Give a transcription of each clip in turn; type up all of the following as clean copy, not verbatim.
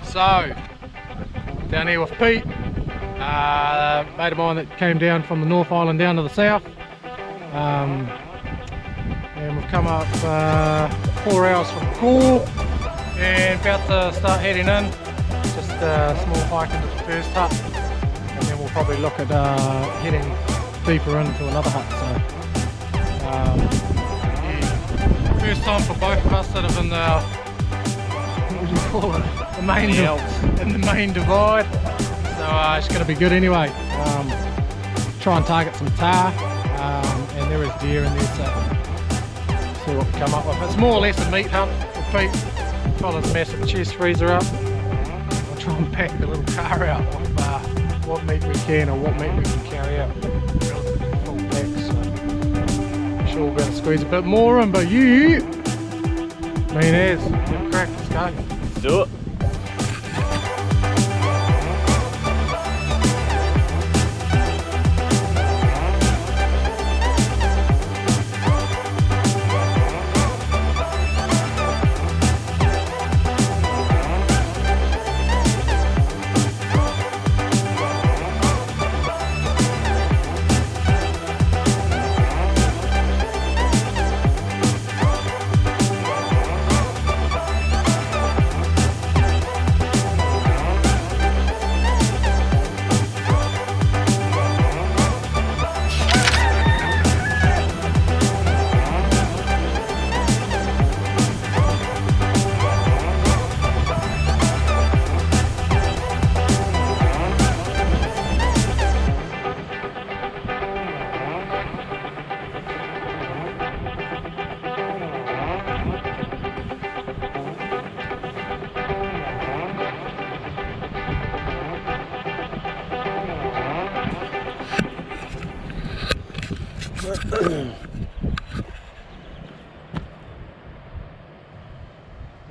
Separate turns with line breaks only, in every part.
So, down here with Pete, mate of mine that came down from the North Island down to the south. And we've come up 4 hours from Gore and about to start heading in. Just a small hike into the first hut, and then we'll probably look at heading deeper into another hut. So, yeah. First time for both of us that have in the, what would you call it? The main in the main divide. So it's going to be good anyway. Try and target some Tahr, and there is deer in there, so see what we come up with. It's more or less a meat hunt for Pete. Got his massive chest freezer up. I'll try and pack the little car out with what meat we can or what meat we can carry out. Relatively full pack, so I'm sure we're going to squeeze a bit more in, but you mean as, get crack, let's go.
Let's do it.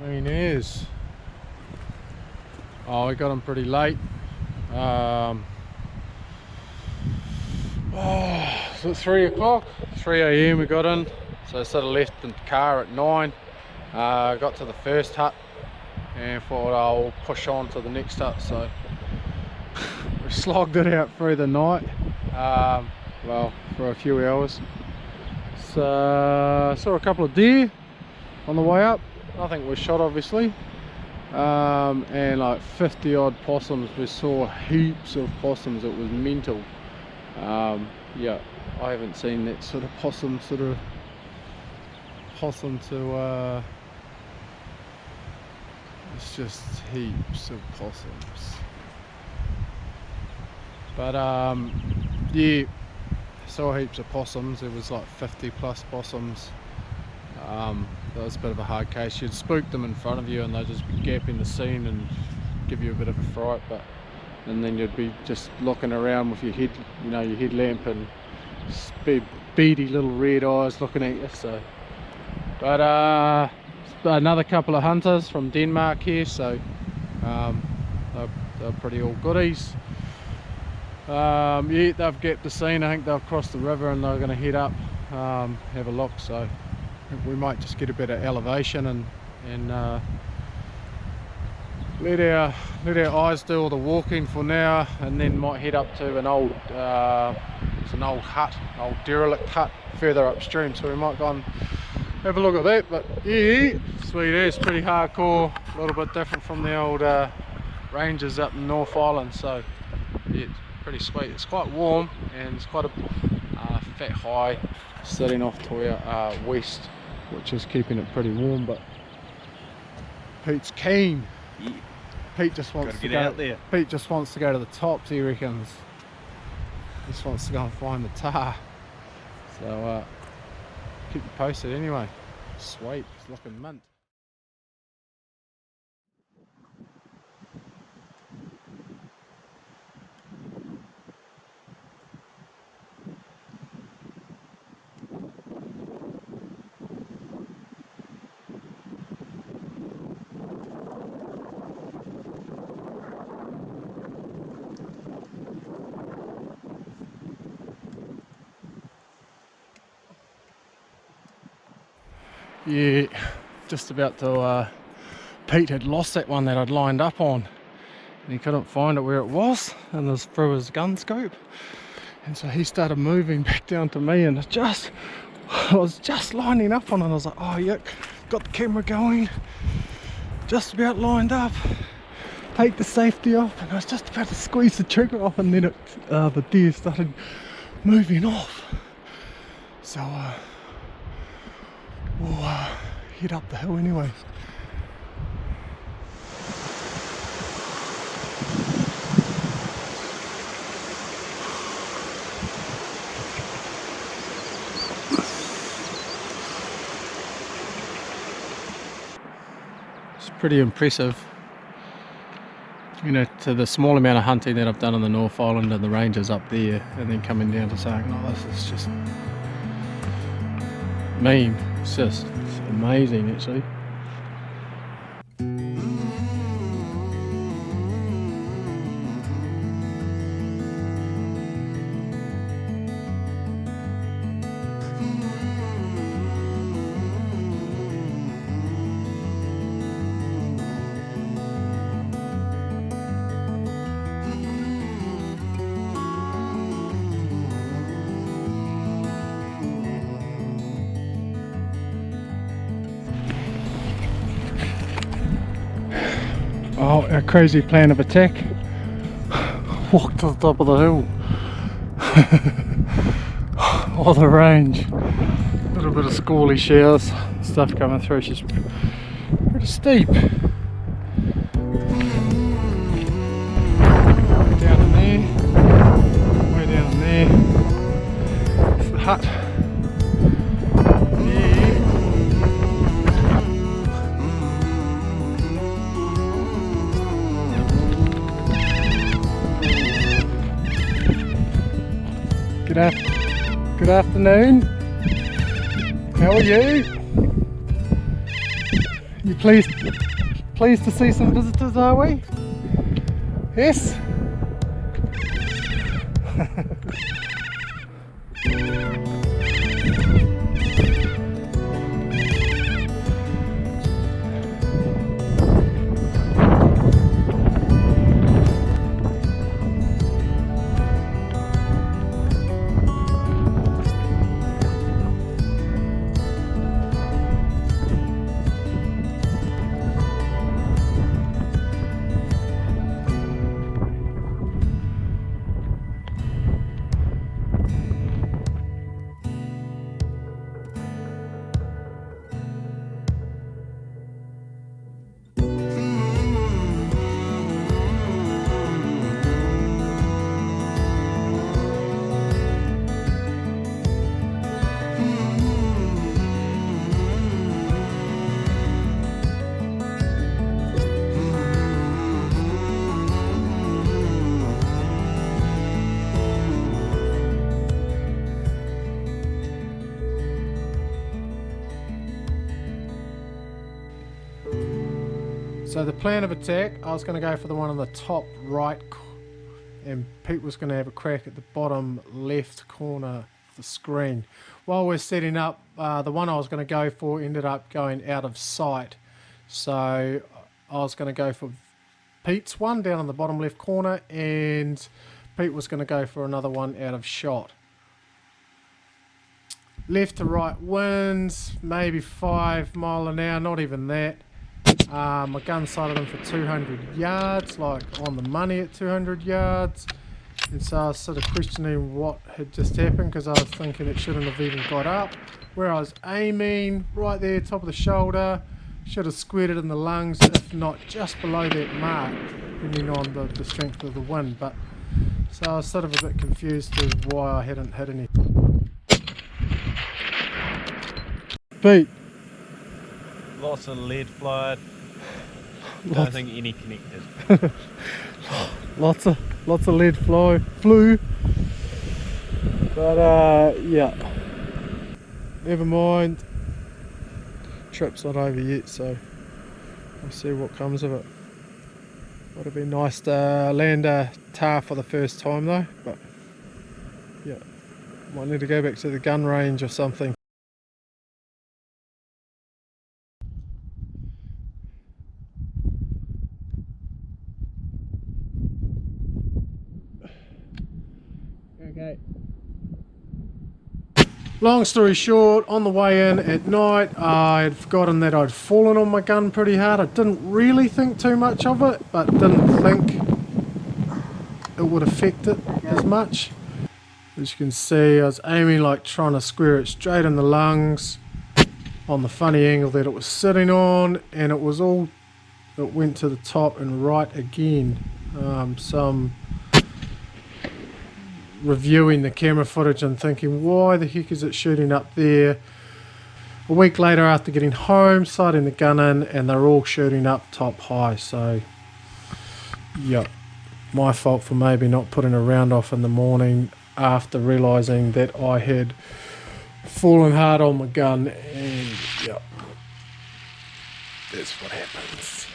Mean is. Oh, we got him pretty late. So 3 o'clock, 3 AM we got in. So sort of left the car at 9. Got to the first hut and thought I'll push on to the next hut. So we slogged it out through the night. Well, for a few hours. So saw a couple of deer on the way up. Nothing was shot, obviously. And like 50 odd possums. We saw heaps of possums. It was mental. Yeah, I haven't seen that sort of possum to it's just heaps of possums. But yeah, saw heaps of possums. There was like 50 plus possums. That was a bit of a hard case. You'd spook them in front of you and they'd just be gapping the scene and give you a bit of a fright, and then you'd be just looking around with your head, you know, your headlamp, and beady little red eyes looking at you. So, but another couple of hunters from Denmark here, so they're pretty all goodies. Yeah, they've gapped the scene. I think they've crossed the river and they're going to head up, have a look. So we might just get a bit of elevation and let our eyes do all the walking for now, and then might head up to an old it's an old hut, old derelict hut further upstream. So we might go and have a look at that. But yeah, sweet as, pretty hardcore, a little bit different from the old ranges up in North Island. So yeah, it's pretty sweet. It's quite warm and it's quite a fat high sitting off to our west, which is keeping it pretty warm. But Pete's keen.
Yeah.
Pete just wants to go out there. Pete just wants to go to the tops, he reckons. He just wants to go and find the Tahr. So keep you posted anyway. Sweet, it's looking mint. Yeah, just about to Pete had lost that one that I'd lined up on, and he couldn't find it where it was, and it was through his gun scope. And so he started moving back down to me, and I was just lining up on it. I was like, oh yeah, got the camera going, just about lined up, take the safety off, and I was just about to squeeze the trigger off, and then the deer started moving off. So we'll head up the hill anyway. It's pretty impressive, you know, to the small amount of hunting that I've done on the North Island and the ranges up there, and then coming down to saying, oh, this is just mean. It's amazing actually. Oh, our crazy plan of attack. Walk to the top of the hill. All the range. A little bit of squally showers, stuff coming through. She's pretty steep. Way down in there. Way down in there. It's the hut. Good afternoon. How are you? You pleased to see some visitors, are we? Yes? So the plan of attack, I was going to go for the one on the top right, and Pete was going to have a crack at the bottom left corner of the screen. While we're setting up, the one I was going to go for ended up going out of sight. So I was going to go for Pete's one down on the bottom left corner, and Pete was going to go for another one out of shot. Left to right winds, maybe 5 miles an hour, not even that. My gun sighted him for 200 yards, like on the money at 200 yards. And so I was sort of questioning what had just happened, because I was thinking it shouldn't have even got up. Where I was aiming, right there, top of the shoulder, should have squared it in the lungs, if not just below that mark, depending on the strength of the wind. But so I was sort of a bit confused as to why I hadn't hit anything. Pete.
Lots of lead fluid. Don't think any connected.
lots of lead flew. But yeah, never mind. Trip's not over yet, so we'll see what comes of it. Would have been nice to land a Tahr for the first time though, but yeah, might need to go back to the gun range or something. Okay. Long story short, on the way in at night, I had forgotten that I'd fallen on my gun pretty hard. I didn't really think too much of it, but didn't think it would affect it as much. As you can see, I was aiming like trying to square it straight in the lungs on the funny angle that it was sitting on, and it went to the top and right again. So I'm reviewing the camera footage and thinking, why the heck is it shooting up there? A week later, after getting home, sighting the gun in, and they're all shooting up top high. So yep, my fault for maybe not putting a round off in the morning after realizing that I had fallen hard on my gun, and yep, that's what happens.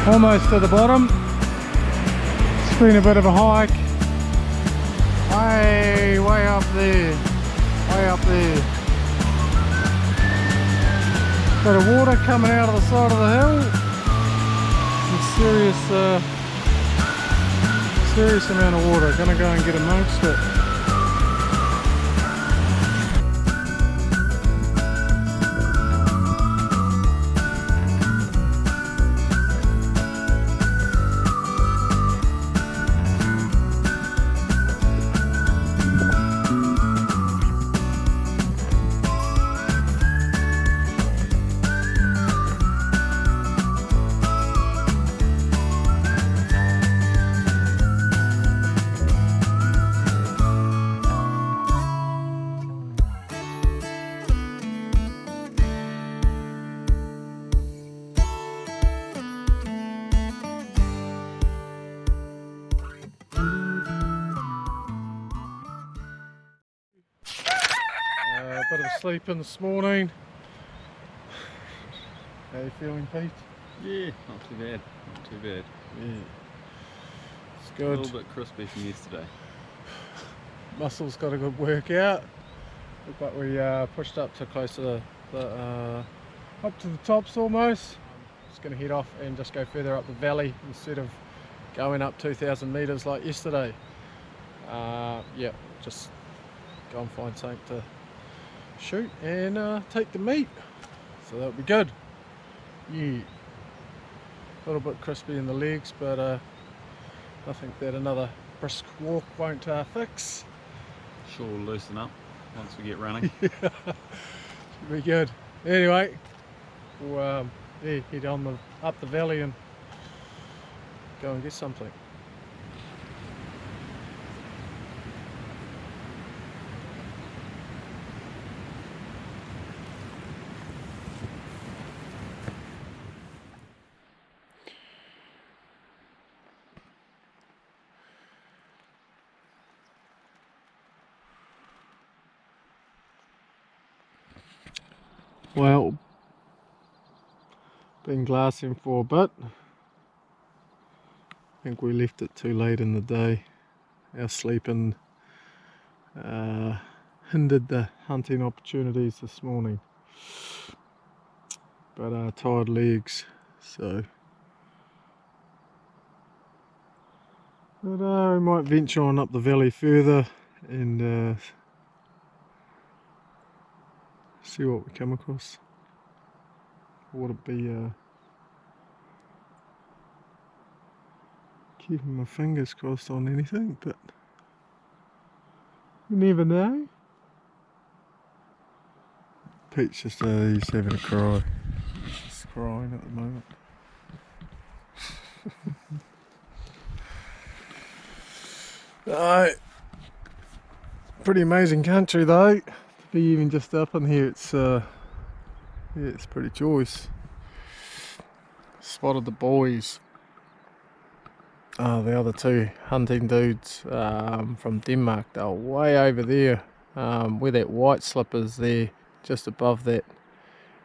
Almost to the bottom. It's been a bit of a hike. Way up there. Way up there. Bit of water coming out of the side of the hill. Some serious amount of water. Gonna go and get amongst it. Bit of a sleep in this morning. How you feeling, Pete?
Yeah, not too bad. Not too bad.
Yeah, it's good.
A little bit crispy from yesterday.
Muscles got a good workout, but we pushed up to close to up to the tops almost. Just going to head off and just go further up the valley instead of going up 2,000 meters like yesterday. Yeah, just go and find something to shoot and take the meat, so that'll be good. Yeah, a little bit crispy in the legs, but nothing that another brisk walk won't fix.
Sure, we'll loosen up once we get running.
Yeah, should be good. Anyway, we'll yeah, head on up the valley and go and get something. Well, been glassing for a bit. I think we left it too late in the day. Our sleeping hindered the hunting opportunities this morning. But tired legs, so But we might venture on up the valley further and see what we come across. Would it be keeping my fingers crossed on anything, but you never know. Pete's just he's having a cry. He's just crying at the moment. Right. Pretty amazing country though. To be even just up in here, it's yeah, it's pretty choice. Spotted the boys. The other two hunting dudes from Denmark. They're way over there, where that white slip is there, just above that.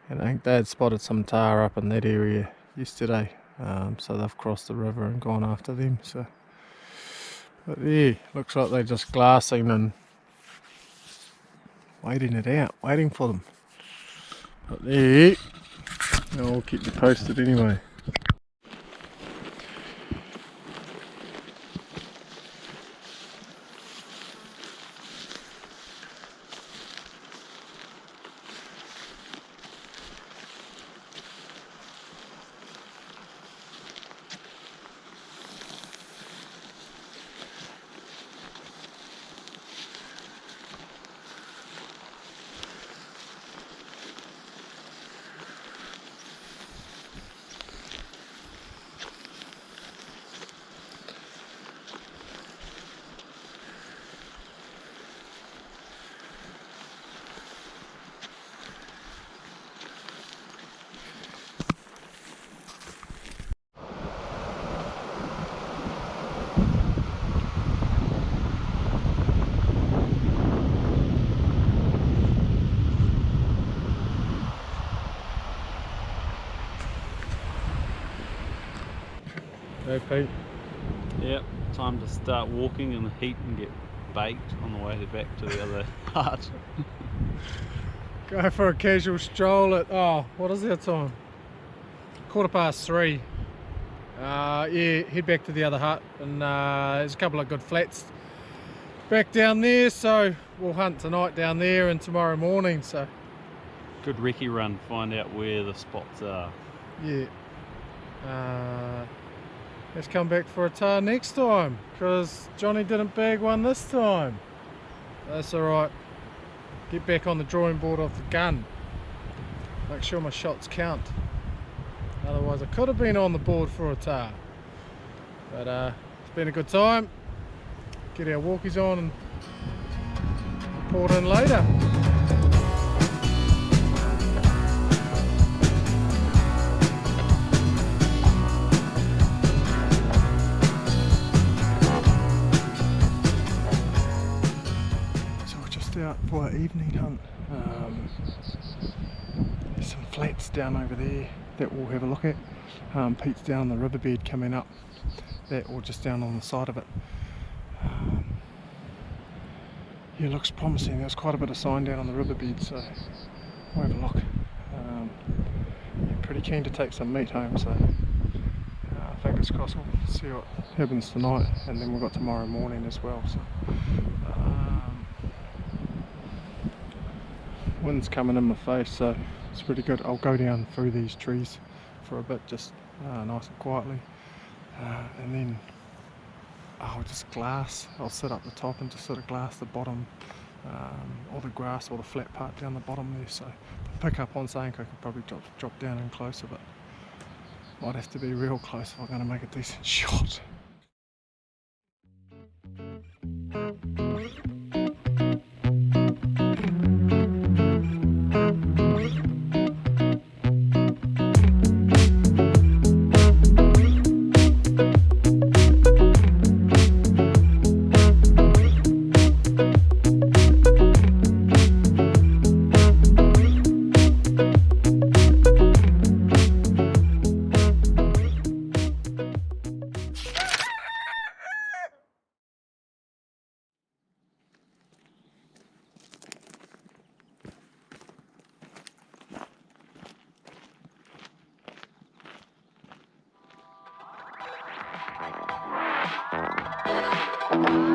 And I think they had spotted some tar up in that area yesterday. So they've crossed the river and gone after them. So, but yeah, looks like they're just glassing and waiting it out, waiting for them. But yeah, I'll keep you posted anyway. Hey Pete.
Yep, time to start walking in the heat and get baked on the way back to the other hut.
Go for a casual stroll at, oh, what is our time? 3:15. Yeah, head back to the other hut, and there's a couple of good flats back down there, so we'll hunt tonight down there and tomorrow morning. So
Good recce run, find out where the spots are.
yeah, let's come back for a tar next time, because Johnny didn't bag one this time. That's alright. Get back on the drawing board of the gun. Make sure my shots count. Otherwise I could have been on the board for a tar. But it's been a good time. Get our walkies on and report in later. Out for our evening hunt. There's some flats down over there that we'll have a look at. Pete's down the riverbed coming up, that or just down on the side of it. Yeah, looks promising. There's quite a bit of sign down on the riverbed, so we'll have a look. Yeah, pretty keen to take some meat home, so fingers crossed we'll see what happens tonight, and then we've got tomorrow morning as well. So wind's coming in my face, so it's pretty good. I'll go down through these trees for a bit, just nice and quietly, and then I'll just glass. I'll sit up the top and just sort of glass the bottom, or the grass or the flat part down the bottom there. So pick up on something, I could probably drop down in closer, but might have to be real close if I'm going to make a decent shot. Bye.